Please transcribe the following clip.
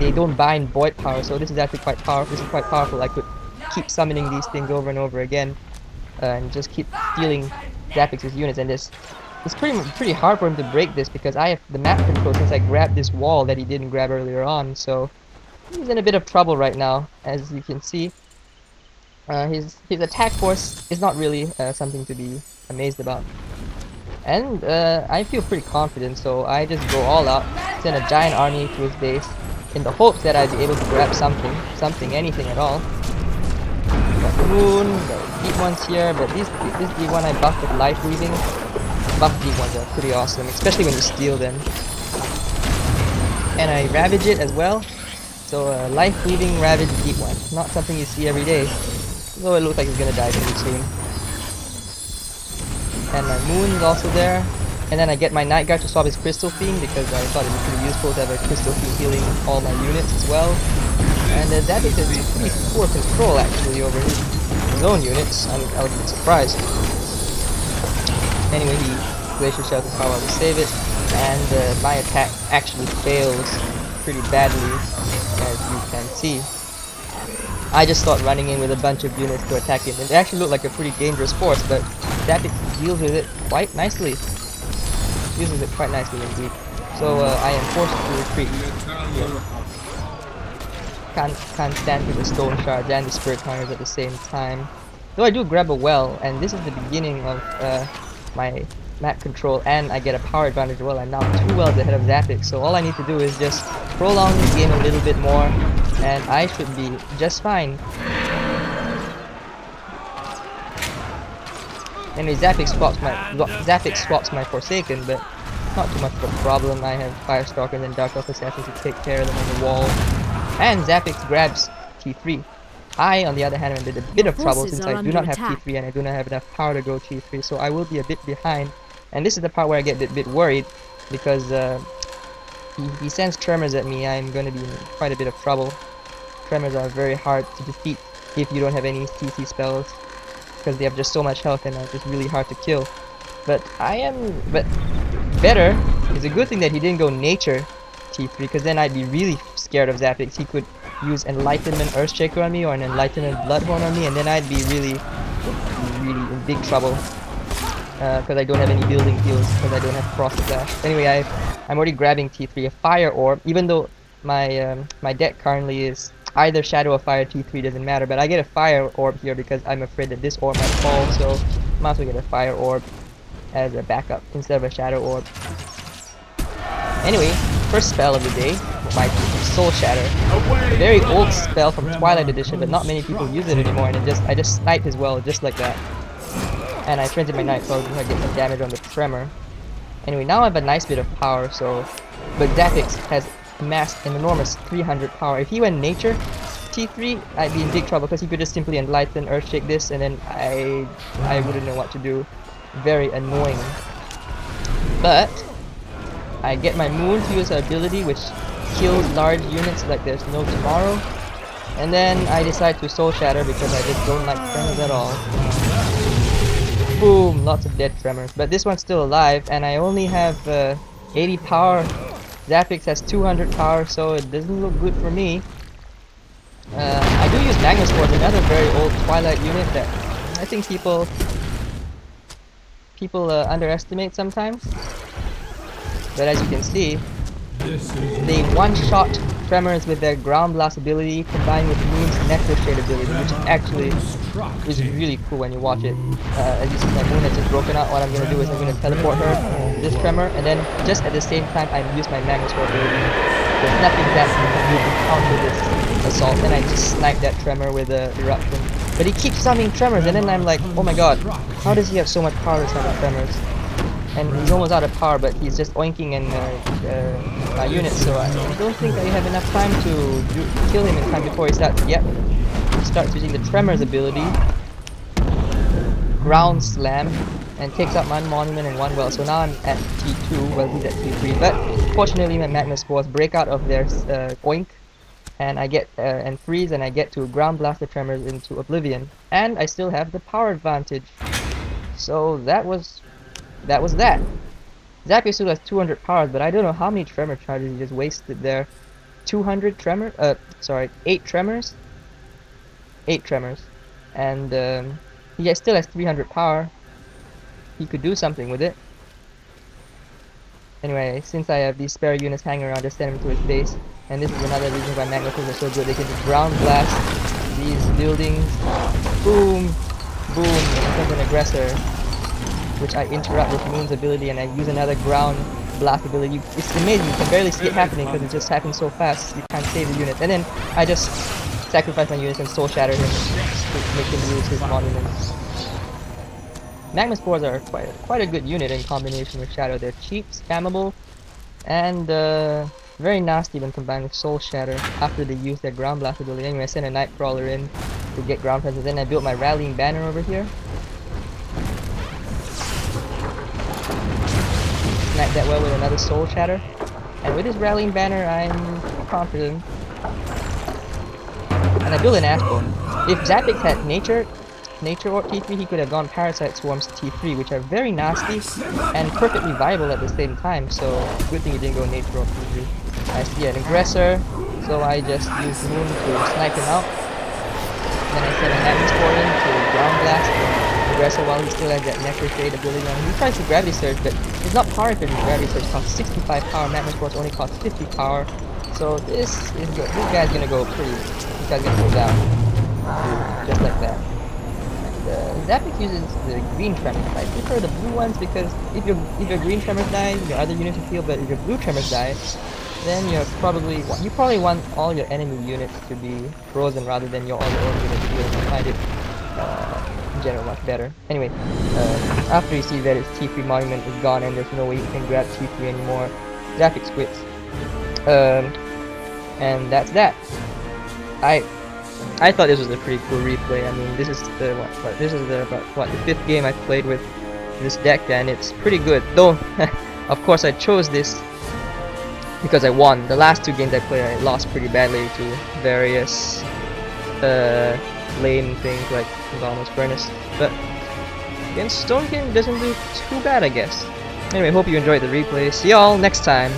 they don't bind void power, so this is actually quite powerful. This is quite powerful. I could keep summoning these things over and over again, and just keep stealing Zappyx's units. And it's pretty hard for him to break this because I have the map control since I grabbed this wall that he didn't grab earlier on. So he's in a bit of trouble right now, as you can see. His attack force is not really something to be amazed about. And I feel pretty confident, so I just go all out, send a giant army to his base, in the hopes that I'd be able to grab something, anything at all. Got the moon, the deep ones here, but this deep one I buffed with life weaving. Buff deep ones are pretty awesome, especially when you steal them. And I ravage it as well. So life weaving ravage deep one, not something you see every day. Though it looks like it's gonna die pretty soon. And my moon is also there. And then I get my Night Guard to swap his Crystal Fiend because I thought it was pretty useful to have a Crystal Fiend healing all my units as well. And Zappyx has pretty poor control actually over his own units. I was a bit surprised. Anyway, he Glacier Shells his power to save it. And my attack actually fails pretty badly, as you can see. I just start running in with a bunch of units to attack him. It actually looked like a pretty dangerous force, but Zappyx deals with it quite nicely. Uses it quite nicely indeed. So I am forced to retreat. Yeah. Can't stand with the Stone Shards and the Spirit Counters at the same time. Though I do grab a well, and this is the beginning of my map control, and I get a power advantage as well. I'm now 2 wells ahead of Zappyx, so all I need to do is just prolong this game a little bit more, and I should be just fine. Anyway, Zappyx swaps my Forsaken, but not too much of a problem. I have Firestalkers and Dark Elf Assassins to take care of them on the wall. And Zappyx grabs T3. I, on the other hand, am in a bit of trouble since I do not have T3 and I do not have enough power to go T3, so I will be a bit behind. And this is the part where I get a bit worried, because he sends Tremors at me. I'm going to be in quite a bit of trouble. Tremors are very hard to defeat if you don't have any CC spells, because they have just so much health and are just really hard to kill. But better, it's a good thing that he didn't go Nature T3, because then I'd be really scared of Zappyx. He could use Enlightenment Earthshaker on me or an Enlightenment Bloodhorn on me, and then I'd be really in big trouble. Because I don't have any building heals, because I don't have Frost Slash. Anyway, I'm already grabbing T3, a Fire Orb, even though my my deck currently is either Shadow or Fire. T3 doesn't matter, but I get a Fire Orb here because I'm afraid that this orb might fall, so might as well get a Fire Orb as a backup instead of a Shadow Orb. Anyway, first spell of the day might be Soul Shatter. A very old spell from Twilight Edition, but not many people use it anymore, and I just sniped as well, just like that. And I transit my Night, so I get some damage on the Tremor. Anyway, now I have a nice bit of power, so... But Zappyx has amassed an enormous 300 power. If he went Nature T3, I'd be in big trouble, because he could just simply Enlighten, Earthshake this, and then I wouldn't know what to do. Very annoying. But I get my Moon to use her ability, which kills large units like there's no tomorrow. And then I decide to Soul Shatter because I just don't like Tremors at all. Boom! Lots of dead Tremors. But this one's still alive, and I only have 80 power. Zappyx has 200 power, so it doesn't look good for me. I do use Magma Spores, another very old Twilight unit that I think people underestimate sometimes. But as you can see, they one-shot Tremors with their Ground Blast ability combined with Moon's Nectar Shade ability, which actually is really cool when you watch it. As you see, my Moon has just broken out. What I'm going to do is I'm going to teleport her, this Tremor, and then just at the same time I use my Magma Sword ability. There's nothing that can do to counter this assault, and I just snipe that Tremor with a Eruption. But he keeps summoning Tremors, and then I'm like, oh my god, how does he have so much power to summon Tremors? And he's almost out of power, but he's just oinking in my units, so I don't think I have enough time to kill him in time before he starts. Yep, he starts using the Tremors ability, Ground Slam, and takes out one Monument and one Well. So now I'm at T2, well he's at T3, but fortunately my Magma Spores break out of their oink, and I get and freeze, and I get to Ground Blast the Tremors into Oblivion, and I still have the power advantage. So that was that. Zappyx still has 200 powers, but I don't know how many Tremor charges he just wasted there. 200 tremor. Sorry, 8 tremors. 8 tremors, and he still has 300 power. He could do something with it. Anyway, since I have these spare units hanging around, just send him to his base. And this is another reason why Magma are so good. They can just ground blast these buildings. Boom! Boom! And it becomes an aggressor, which I interrupt with Moon's ability, and I use another ground blast ability. It's amazing, you can barely see it happening because it just happens so fast. You can't save the units. And then I just sacrifice my units and soul shatter him to make him lose his monuments. Magma spores are quite a good unit in combination with Shadow. They're cheap, spammable, and very nasty when combined with Soul Shatter after they use their ground blast ability. Anyway, I sent a Nightcrawler in to get ground presence. Then I built my rallying banner over here. Snipe that well with another Soul Shatter. And with this rallying banner, I'm confident. And I built an Ashbone. If Zappyx had Nature Orb T3, he could have gone Parasite Swarms T3, which are very nasty and perfectly viable at the same time. So good thing he didn't go Nature Orb T3. I see an aggressor, so I just use Moon to snipe him out. Then I send a Magma Spore in to ground blast the aggressor while he still has that Nectar Shade ability on him. He tries to Gravity Surge, but it's not power efficient. Gravity Surge costs 65 power, Magma Spores only cost 50 power. So this is good. This guy's gonna go this guy's gonna go down. Just like that. Zappyx uses the green tremors. I prefer the blue ones because if your green tremors die, your other units will heal. But if your blue tremors die, then you probably want all your enemy units to be frozen rather than all your own units healed. I find it in general much better. Anyway, after you see that his T3 monument is gone and there's no way you can grab T3 anymore, Zappyx quits. And that's that. I thought this was a pretty cool replay. I mean, this is the the 5th game I've played with this deck, and it's pretty good. Though, of course, I chose this because I won. The last 2 games I played, I lost pretty badly to various lame things like Galma's Furnace. But against Stone King doesn't do too bad, I guess. Anyway, hope you enjoyed the replay. See y'all next time.